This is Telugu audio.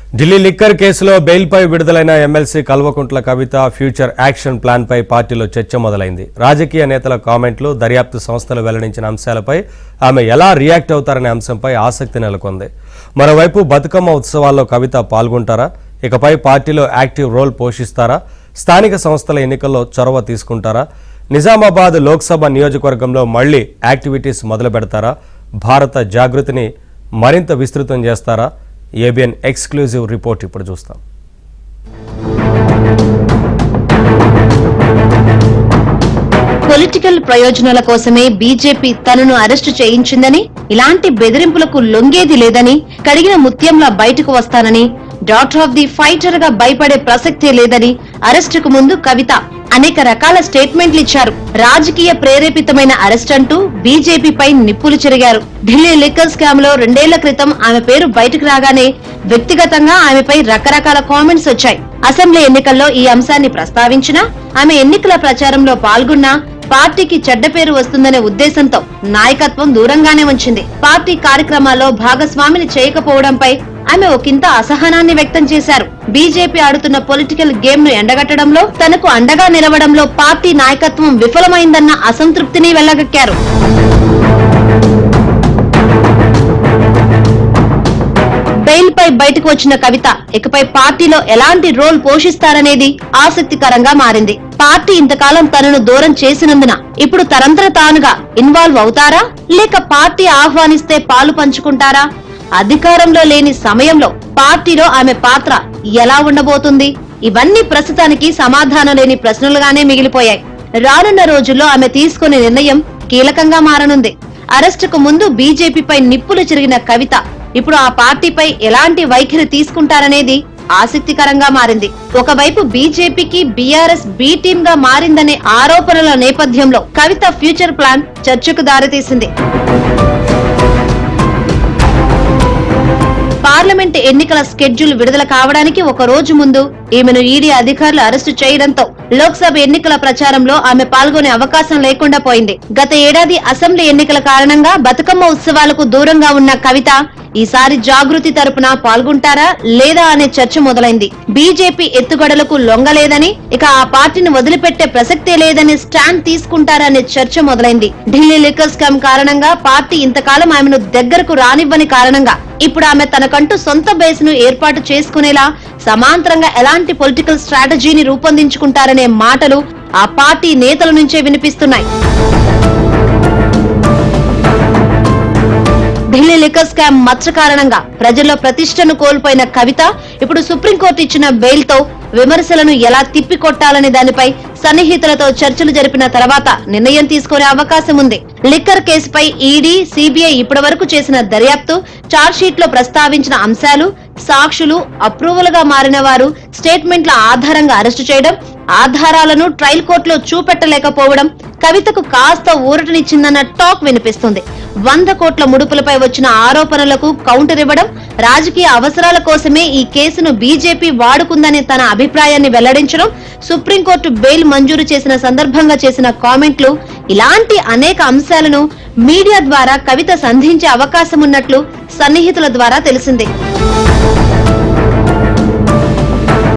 ఢిల్లీ లిక్కర్ కేసులో బెయిల్పై విడుదలైన MLC Kalvakuntla Kavitha future action ప్లాన్పై పార్టీలో చర్చ మొదలైంది. రాజకీయ నేతల కామెంట్లు, దర్యాప్తు సంస్థలు వెల్లడించిన అంశాలపై ఆమె ఎలా రియాక్ట్ అవుతారనే అంశంపై ఆసక్తి నెలకొంది. మరోవైపు బతుకమ్మ ఉత్సవాల్లో కవిత పాల్గొంటారా? ఇకపై పార్టీలో యాక్టివ్ రోల్ పోషిస్తారా? స్థానిక సంస్థల ఎన్నికల్లో చొరవ తీసుకుంటారా? నిజామాబాద్ లోక్సభ నియోజకవర్గంలో మళ్లీ యాక్టివిటీస్ మొదలు పెడతారా? భారత జాగృతిని మరింత విస్తృతం చేస్తారా? ఏబిఎన్ ఎక్స్క్లూజివ్ రిపోర్ట్ ఇప్పుడు చూస్తాం. పొలిటికల్ ప్రయోజనాల కోసమే బీజేపీ తనను అరెస్టు చేయించిందని, ఇలాంటి బెదిరింపులకు లొంగేది లేదని, కడిగిన ముత్యంలా బయటకు వస్తానని, డాక్టర్ ఆఫ్ ది ఫైటర్ గా భయపడే ప్రసక్తే లేదని అరెస్టుకు ముందు కవిత అనేక రకాల స్టేట్మెంట్లు ఇచ్చారు. రాజకీయ ప్రేరేపితమైన అరెస్ట్ అంటూ బీజేపీపై నిప్పులు చెరిగారు. ఢిల్లీ లిక్కర్ స్కామ్ లో 2 ఏళ్ల క్రితం ఆమె పేరు బయటకు రాగానే వ్యక్తిగతంగా ఆమెపై రకరకాల కామెంట్స్ వచ్చాయి. అసెంబ్లీ ఎన్నికల్లో ఈ అంశాన్ని ప్రస్తావించినా, ఆమె ఎన్నికల ప్రచారంలో పాల్గొన్నా పార్టీకి చెడ్డ పేరు వస్తుందనే ఉద్దేశంతో నాయకత్వం దూరంగానే ఉంచింది. పార్టీ కార్యక్రమాల్లో భాగస్వామిని చేయకపోవడంపై ఆమె ఒకంత అసహనాన్ని వ్యక్తం చేశారు. బీజేపీ ఆడుతున్న పొలిటికల్ గేమ్ ను ఎండగట్టడంలో, తనకు అండగా నిలవడంలో పార్టీ నాయకత్వం విఫలమైందన్న అసంతృప్తిని వెళ్లగక్కారు. బెయిల్ పై బయటకు వచ్చిన కవిత ఇకపై పార్టీలో ఎలాంటి రోల్ పోషిస్తారనేది ఆసక్తికరంగా మారింది. పార్టీ ఇంతకాలం తనను దూరం చేసినందున ఇప్పుడు తనంతట తానుగా ఇన్వాల్వ్ అవుతారా, లేక పార్టీ ఆహ్వానిస్తే పాలు పంచుకుంటారా? అధికారంలో లేని సమయంలో పార్టీలో ఆమె పాత్ర ఎలా ఉండబోతుంది? ఇవన్నీ ప్రస్తుతానికి సమాధానం లేని ప్రశ్నలుగానే మిగిలిపోయాయి. రానున్న రోజుల్లో ఆమె తీసుకునే నిర్ణయం కీలకంగా మారనుంది. అరెస్టుకు ముందు బీజేపీపై నిప్పులు చెరిగిన కవిత ఇప్పుడు ఆ పార్టీపై ఎలాంటి వైఖరి తీసుకుంటారనేది ఆసక్తికరంగా మారింది. ఒకవైపు బీజేపీకి బీఆర్ఎస్ బి టీమ్ గా మారిందనే ఆరోపణల నేపథ్యంలో కవిత ఫ్యూచర్ ప్లాన్ చర్చకు దారితీసింది. పార్లమెంట్ ఎన్నికల స్కెడ్యూల్ విడుదల కావడానికి ఒక రోజు ముందు ఈమెను ఈడీ అధికారులు అరెస్టు చేయడంతో లోక్సభ ఎన్నికల ప్రచారంలో ఆమె పాల్గొనే అవకాశం లేకుండా పోయింది. గత ఏడాది అసెంబ్లీ ఎన్నికల కారణంగా బతుకమ్మ ఉత్సవాలకు దూరంగా ఉన్న కవిత ఈసారి జాగృతి తరపున పాల్గొంటారా లేదా అనే చర్చ మొదలైంది. బీజేపీ ఎత్తుగడలకు లొంగలేదని, ఇక ఆ పార్టీని వదిలిపెట్టే ప్రసక్తే లేదని స్టాండ్ తీసుకుంటారా అనే చర్చ మొదలైంది. ఢిల్లీ లిక్కర్ స్కామ్ కారణంగా పార్టీ ఇంతకాలం ఆమెను దగ్గరకు రానివ్వని కారణంగా ఇప్పుడు ఆమె తనకంటూ సొంత బేస్ ను ఏర్పాటు చేసుకునేలా సమాంతరంగా ఎలాంటి పొలిటికల్ స్ట్రాటజీని రూపొందించుకుంటారనే మాటలు ఆ పార్టీ నేతల నుంచే వినిపిస్తున్నాయి. ఢిల్లీ లిక్కర్ స్కామ్ మచ్చ కారణంగా ప్రజల్లో ప్రతిష్టను కోల్పోయిన కవిత ఇప్పుడు సుప్రీంకోర్టు ఇచ్చిన బెయిల్ తో విమర్శలను ఎలా తిప్పికొట్టాలనే దానిపై సన్నిహితులతో చర్చలు జరిపిన తర్వాత నిర్ణయం తీసుకునే అవకాశం ఉంది. లిక్కర్ కేసుపై ఈడీ, సిబిఐ ఇప్పటివరకు చేసిన దర్యాప్తు, చార్జ్ షీట్ లో ప్రస్తావించిన అంశాలు, సాక్షులు, అప్రూవల్ గా మారిన వారు స్టేట్మెంట్ల ఆధారంగా అరెస్టు చేయడం, ఆధారాలను ట్రయల్ కోర్టులో చూపెట్టలేకపోవడం కవితకు కాస్త ఊరటనిచ్చిందన్న టాక్ వినిపిస్తుంది. 100 కోట్ల ముడుపులపై వచ్చిన ఆరోపణలకు కౌంటర్ ఇవ్వడం, రాజకీయ అవసరాల కోసమే ఈ కేసును బీజేపీ వాడుకుందనే తన అభిప్రాయాన్ని వెల్లడించడం, సుప్రీంకోర్టు బెయిల్ మంజూరు చేసిన సందర్భంగా చేసిన కామెంట్లు, ఇలాంటి అనేక అంశాలను మీడియా ద్వారా కవిత సంధించే అవకాశం ఉన్నట్లు సన్నిహితుల ద్వారా తెలిసింది.